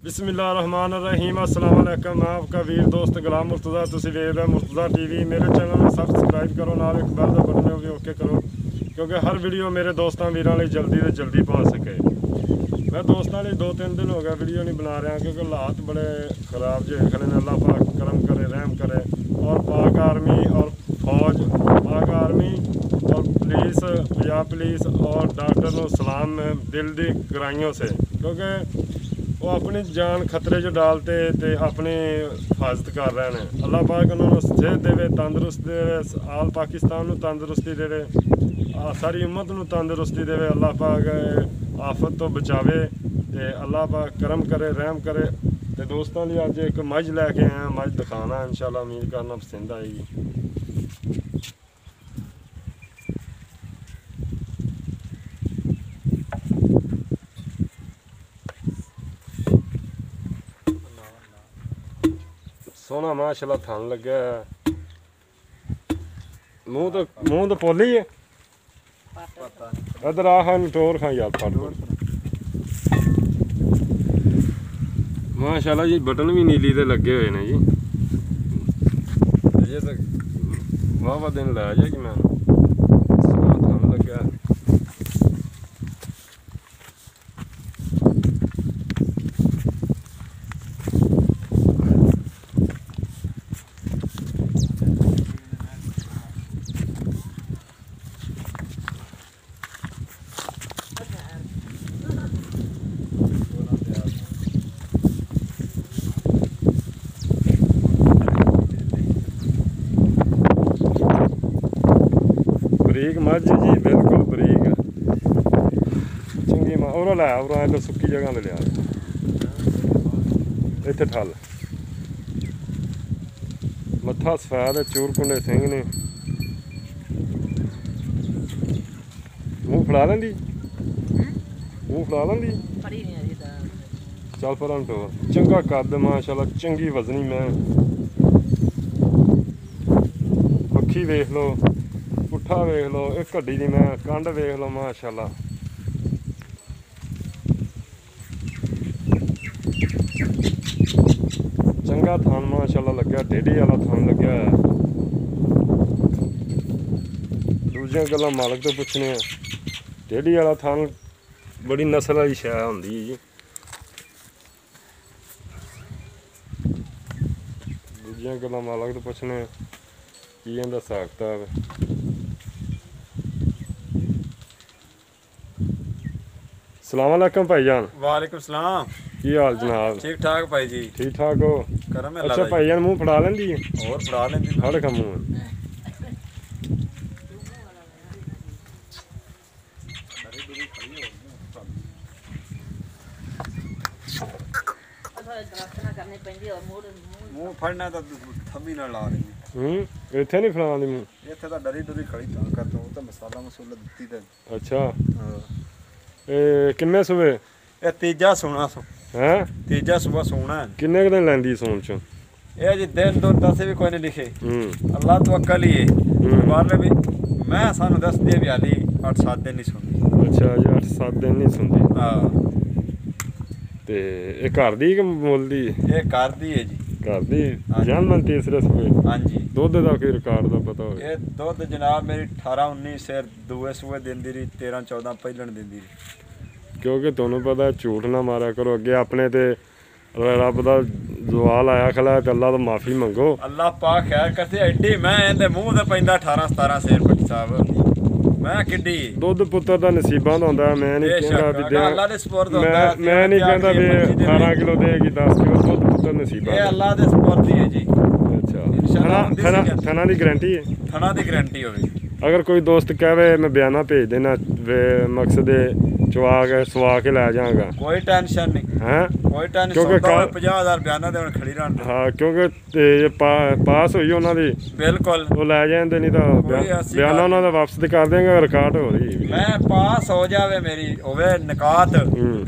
बिस्मिल्लाहिर्रहमानिर्रहीम अस्सलाम वालेकुम। मैं आपका वीर दोस्त गुलाम मुर्तज़ा, तुसी वेखदे मुर्तज़ा टीवी। मेरे चैनल में सबसक्राइब करो, नाल एक बेल दा बटन भी ओके करो क्योंकि हर वीडियो मेरे दोस्तों वीरां लई जल्दी तो जल्दी पहुँच सके। मैं दोस्तों लिए 2-3 दिन हो गया वीडियो नहीं बना रहा क्योंकि हालात बड़े ख़राब जो खड़े ने। अल्लाह पाक करम करे, रहम करे और पाक आर्मी और फौज, पाक आर्मी और पुलिस, पंजाब पुलिस और डॉक्टर को सलाम दिल की गहराइयों से, क्योंकि वो अपनी जान खतरे च डालते ते अपनी हिफाजत कर रहे हैं। अल्लाह पाक उन्होंने सेहत देवे, तंदुरुस्ती देवे, आल पाकिस्तान को तंदुरुस्ती देवे, सारी उम्मत को तंदुरुस्ती देवे। अल्लाह पाक आफत तो बचावे ते अल्लाह पाक करम करे, रहम करे। तो दोस्तों लिए अज एक मझ लैके आया, मझ दिखाना इंशाल्लाह, उम्मीद करना पसंद आएगी। सोना माशाल्लाह थान लगे, मुंह तो पोली है। इधर आ टोर खा यार, माशाल्लाह जी बटन भी नीली दे लगे हुए ने जी। ये तो वाह दिन लै जाएगी। मैं सोना थान लगे, बरीक मझ जी, बिल्कुल बरीक चंगी मां। और लै इधर सुक्की जगह ले लिया, इत्थे ठल मत्था सफेद, चूरकुंडे सिंह ने, मूँह फड़ा लेंदी, मूँह फड़ा लेंदी। चल पर टोर, चंगा कद माशाल्लाह, चंगी वजनी। मैं पक्षी वेख लो, पुट्ठा वेख लो, एक हड्डी दी मैं कंड वेख लो माशाल्लाह। चंगा थान माशाल्लाह लग्या, टेढ़ी वाला थान लग्या। दूजियां गल्लां मालक तो पुछने, टेढ़ी वाला थान बड़ी नस्ल वाली शै होंदी जी। दूजियां गल्लां मालक तो पुछने की इहदा हिसाब किताब। सलाम अलैकुम भाईजान। वालेकुम सलाम। की हाल जनाब? ठीक ठाक भाई जी। ठीक ठाक हो? करम है। अच्छा भाईजान मुँह फड़ा लेंदी है? और फड़ा लेंदी। फड़ खा मुँह। मूँह फड़ना तो थम्मी ना ला रही। इत्थे नहीं फड़ांदी मूँह? इत्थे तो डरी डरी खड़ी तां कर तो तो मसाला मसूला दित्ती ते। अच्छा किन्ने सूबे? ये तीजा सोना सो हैं? तीजा सुबह सोना है। किन्ने क दिन लैंदी सोन च? ये जी दिन तो दस भी कोई नहीं लिखे। अल्लाह तो अक्ल ही है। बारले भी मैं सानू दस दिए भी आली 8-7 दिन नहीं सुनदी। अच्छा जी 8-7 दिन नहीं सुनदी। हां ते ये घर दी कि मुੱਲ दी? ये घर दी है जी। घर दी जन्म तीसरे सूबे। हां जी। दुध दा कोई रिकॉर्ड दा पता हो? ये दुध जनाब मेरी 18-19 सिर दूए सूबे दिंदी रही, 13-14 पहिलन दिंदी रही। क्योंकि तुहानू पता झूठ ना मारा करो, अगे अपने ते रब दा जवाल आया खला ते अल्लाह तो माफ़ी मंगो। अल्लाह पाक खैर करते। एड्डी मैं इहदे मूँह ते पैंदा 18-17 सिर पट्टी साहब। मैं किड्डी दुध पुत्तर दा नसीबां दा हुंदा। मैं नहीं कहंदा भी दे, अल्लाह दे सुपुर्द हुंदा। मैं नहीं कहंदा भी 18 किलो देगी 10 किलो दुध पुत्तर नसीबां। ये अल्लाह दे सुपुर्द ही है जी। अच्छा थना दी गारंटी है? थना दी गारंटी होगी। अगर कोई दोस्त कहे मैं बयाना भेज देना, मकसद चवा के सवा के लै जागा, कोई टेंशन नहीं है, कोई टेंशन। क्योंकि 50,000 बयाना देने खड़ी रहन। हाँ क्योंकि पास हुई उन्होंने बिल्कुल वो लै जाते, नहीं तो बयाना उन्होंने वापस कर देंगे। रिकॉर्ड हो रही मैं पास हो जावे मेरी होवे निकात,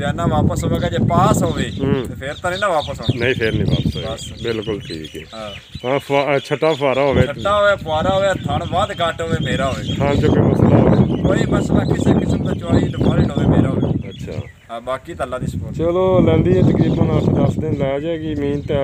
बयाना वापस होगा। जे पास होवे तो फिर तो नहीं ना वापस होना। नहीं फिर नहीं वापस होगा। बिल्कुल ठीक है। हाँ छठा फुआरा होवे, छठा होवे, फुआरा होवे, थन वध घट होवे, मेरा होवे। थान च कोई मसला होवे, कोई मसला किसी किस्म का चौड़ी डिफॉल्ट होवे, मेरा होवे। अच्छा ਹਾਂ ਬਾਕੀ ਤਾਂ ਅੱਲਾ ਦੀ ਸਪੋਰਟ। ਚਲੋ ਲੈਂਦੀ ਹੈ ਤਕਰੀਬਨ 8-10 ਦਿਨ ਲੈ ਜਾਏਗੀ ਮੀਨ ਤਾਂ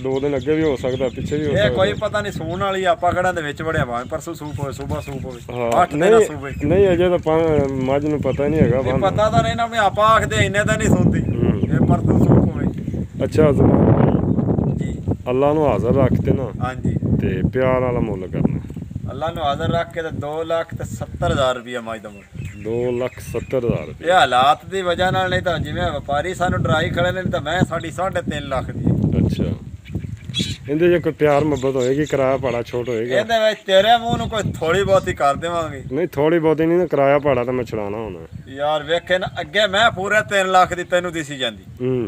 2 ਦਿਨ ਅੱਗੇ ਵੀ ਹੋ ਸਕਦਾ ਪਿੱਛੇ ਵੀ ਹੋ ਇਹ ਸਕਦਾ। ਕੋਈ ਪਤਾ ਨਹੀਂ ਸੂਣ ਵਾਲੀ ਆਪਾਂ ਕਿਹੜਾ ਦੇ ਵਿੱਚ ਵੜਿਆ ਭਾਵੇਂ ਪਰਸੋਂ ਸੂਪ ਹੋਵੇ ਸੁਬਾ ਸੂਪ ਹੋਵੇ ਹਾਂ 8 ਦਿਨ ਸੂਪੇ ਨਹੀਂ ਅਜੇ ਤਾਂ ਮੱਝ ਨੂੰ ਪਤਾ ਨਹੀਂ ਹੈਗਾ ਇਹ ਪਤਾ ਤਾਂ ਨਹੀਂ ਨਾ ਵੀ ਆਪਾਂ ਆਖਦੇ ਇੰਨੇ ਤਾਂ ਨਹੀਂ ਸੁਣਦੀ ਇਹ ਪਰਸੋਂ ਸੂਪ ਹੋਵੇ। ਅੱਛਾ ਜ਼ਮਾਨ ਭਾਈ ਜੀ ਅੱਲਾ ਨੂੰ ਹਾਜ਼ਰ ਰੱਖ ਤੇ ਨਾ ਹਾਂਜੀ ਤੇ ਪਿਆਰ ਵਾਲਾ ਮੁੱਲ ਕਰਨਾ। ਅੱਲਾ ਨੂੰ ਹਾਜ਼ਰ ਰੱਖ ਕੇ ਤੇ 2,70,000 ਰੁਪਇਆ ਮੱਝ ਦਾ ਮੁੱਲ। 2,70,000 ਇਹ ਹਾਲਾਤ ਦੀ ਵਜ੍ਹਾ ਨਾਲ ਨਹੀਂ ਤਾਂ ਜਿਵੇਂ ਵਪਾਰੀ ਸਾਨੂੰ ਡਰਾਈ ਖੜੇ ਨੇ ਤਾਂ ਮੈਂ ਸਾਡੀ 3.5 ਲੱਖ ਦੀ ਹੈ। ਅੱਛਾ ਇਹਦੇ ਜੇ ਕੋਈ ਪਿਆਰ ਮੁਹੱਬਤ ਹੋਏਗੀ ਕਿਰਾਇਆ ਭਾੜਾ ਛੋਟ ਹੋਏਗਾ ਇਹਦੇ ਵਿੱਚ ਤੇਰੇ ਮੂੰਹ ਨੂੰ ਕੋਈ ਥੋੜੀ ਬਹੁਤੀ ਕਰ ਦੇਵਾਂਗੇ। ਨਹੀਂ ਥੋੜੀ ਬਹੁਤੀ ਨਹੀਂ ਨਾ ਕਿਰਾਇਆ ਭਾੜਾ ਤਾਂ ਮੈਂ ਛੁਡਾਣਾ ਹੋਣਾ। ਯਾਰ ਵੇਖੇ ਨਾ ਅੱਗੇ ਮੈਂ ਪੂਰੇ 3 ਲੱਖ ਦੀ ਤੈਨੂੰ ਦਿਸੀ ਜਾਂਦੀ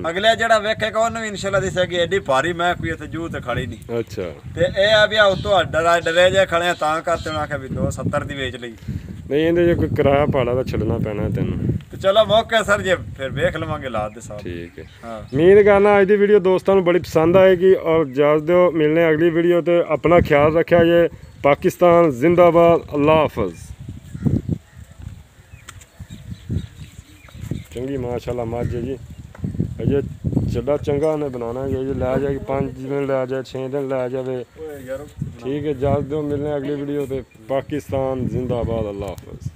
ਅਗਲੇ ਜਿਹੜਾ ਵੇਖੇਗਾ ਉਹਨੂੰ ਵੀ ਇਨਸ਼ਾਅੱਲਾ ਦਿਸੇਗੀ ਐਡੀ ਭਾਰੀ ਮੈਂ ਕੋਈ ਇੱਥੇ ਜੂ ਤੇ ਖੜੀ ਨਹੀਂ। ਅੱਛਾ ਤੇ ਇਹ ਆ ਵੀ ਉਤੋਂ ਡਰੇ ਜੇ ਖੜੇ ਤਾਂ ਕਰਤੇ ਉਹਨਾਂ ਆਖਿਆ ਵੀ 270 ਦੀ ਵੇਚ ਲਈ। ਨਹੀਂ ਇਹਦੇ ਜੇ ਕੋਈ ਕਿਰਾਇਆ ਭਾੜਾ ਤਾਂ ਛੱਡਣਾ ਪੈਣਾ ਤੈਨੂੰ। ਤੇ ਚਲੋ ਮੌਕੇ ਸਰ ਜੇ ਫਿਰ ਵੇਖ ਲਵਾਂਗੇ ਲਾਤ ਦੇ ਸਾਥ। ਠੀਕ ਹੈ ਹਾਂ ਉਮੀਦ ਕਰਨਾ ਅੱਜ ਦੀ ਵੀਡੀਓ ਦੋਸਤਾਂ ਨੂੰ ਬੜੀ ਪਸੰਦ ਆਏਗੀ ਔਰ ਇਜਾਜ਼ਤ ਦਿਓ ਮਿਲਨੇ ਅਗਲੀ ਵੀਡੀਓ ਤੇ ਆਪਣਾ ਖਿਆਲ ਰੱਖਿਆ ਜੇ। ਪਾਕਿਸਤਾਨ ਜ਼ਿੰਦਾਬਾਦ ਅੱਲਾ ਹਾਫਿਜ਼। ਚੰਗੀ ਮਾਸ਼ਾਅੱਲਾ ਮੱਝ ਹੈ ਜੀ ਅਜੇ ਚੱਡਾ ਚੰਗਾ ਨੇ ਬਣਾਉਣਾ ਹੈ ਜੀ ਲੈ ਜਾਏਗੀ 5 ਦਿਨ ਲੈ ਜਾਏ 6 ਦਿਨ ਲੈ ਜਾਵੇ ਠੀਕ ਹੈ। ਇਜਾਜ਼ਤ ਦਿਓ ਮਿਲਨੇ ਅਗਲੀ ਵੀਡੀਓ ਤੇ। ਪਾਕਿਸਤਾਨ ਜ਼ਿੰਦਾਬਾਦ ਅੱਲਾ ਹਾਫਿਜ਼।